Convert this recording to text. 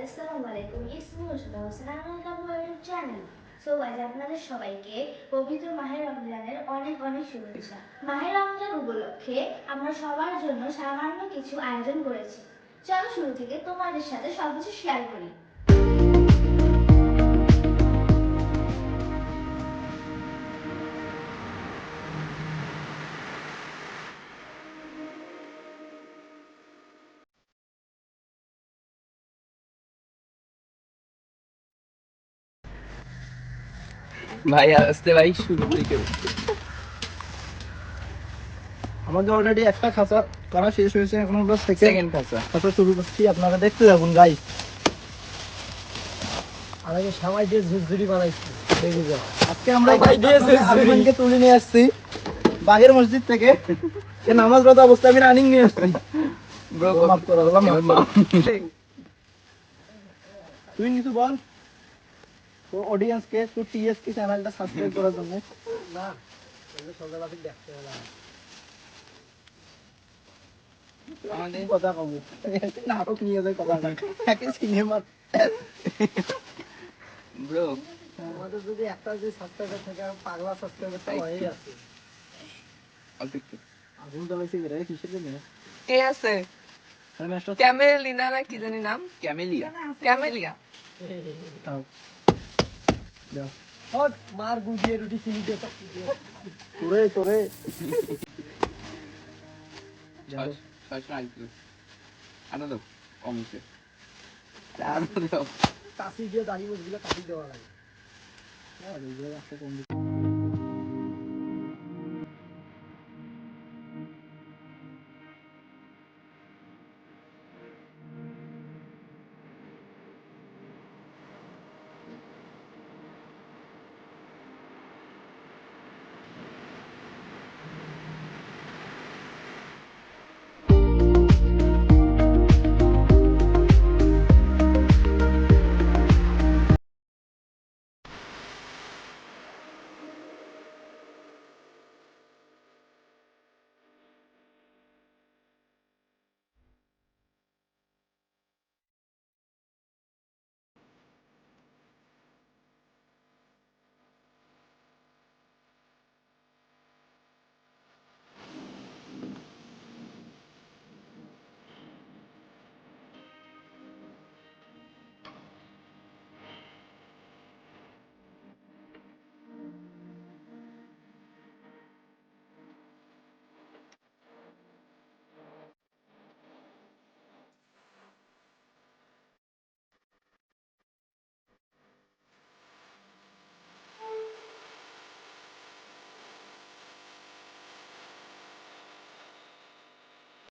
আসসালামু আলাইকুম, it's me Ushra Hossain, welcome to our channel. So guys, আপনাদের সবাইকে পবিত্র মাহে রমজানের অনেক অনেক শুভেচ্ছা। মাহে রমজান উপলক্ষে আমরা সবার জন্য সামান্য কিছু আয়োজন করেছি। চলো শুরু থেকে তোমাদের সাথে সবকিছু শেয়ার করি। ভাই আসতে ভাই শুরু থেকে আমাদের অলরেডি একটা খাঁচা করা শেষ হয়েছে, এখন আমরা সেকেন্ড খাঁচা খাঁচা শুরু করছি। আপনারা দেখতে থাকুন গাইস। আর আগে সবাই দিয়ে ঝুরঝুরি বানাইছি, দেখি যাও। আজকে আমরা আজমানকে তুলে নিয়ে আসছি বাগের মসজিদ থেকে। সে নামাজরত অবস্থায় আমি রানিং নিয়ে আসছি। ব্রো মাফ করো, আল্লাহ মাফ করো। মাফ তুই কিছু বল তো অডিয়েন্সকে, তো টিএসকে চ্যানেলটা সাবস্ক্রাইব করার জন্য। না সকালে দেখতে পেলাম আমাদের কথা কব নাটক নিয়ে যায় কথা একে সিনেমা। ব্রো আমাদের যদি একটা যদি সাবস্ক্রাইবার থাকে, আর পাগলা সাবস্ক্রাইবার তো হয়েই আছে। আগুন জ্বালাইছে রে কিসের জন্য? কে আছে? আরে মাস্টার ক্যামেলিনা না কি জানি নাম? Camellia camellia. দাও দাও হট মার গুজিয়ে রুটি চিনি দে তোরে তোরে যাও আরো দাও কমছে আরো দাও কাশি দিয়ে দাঁড়িয়ে বসগুলো কাশি দেওয়া লাগে। হ্যাঁ, ওইগুলো একটা কম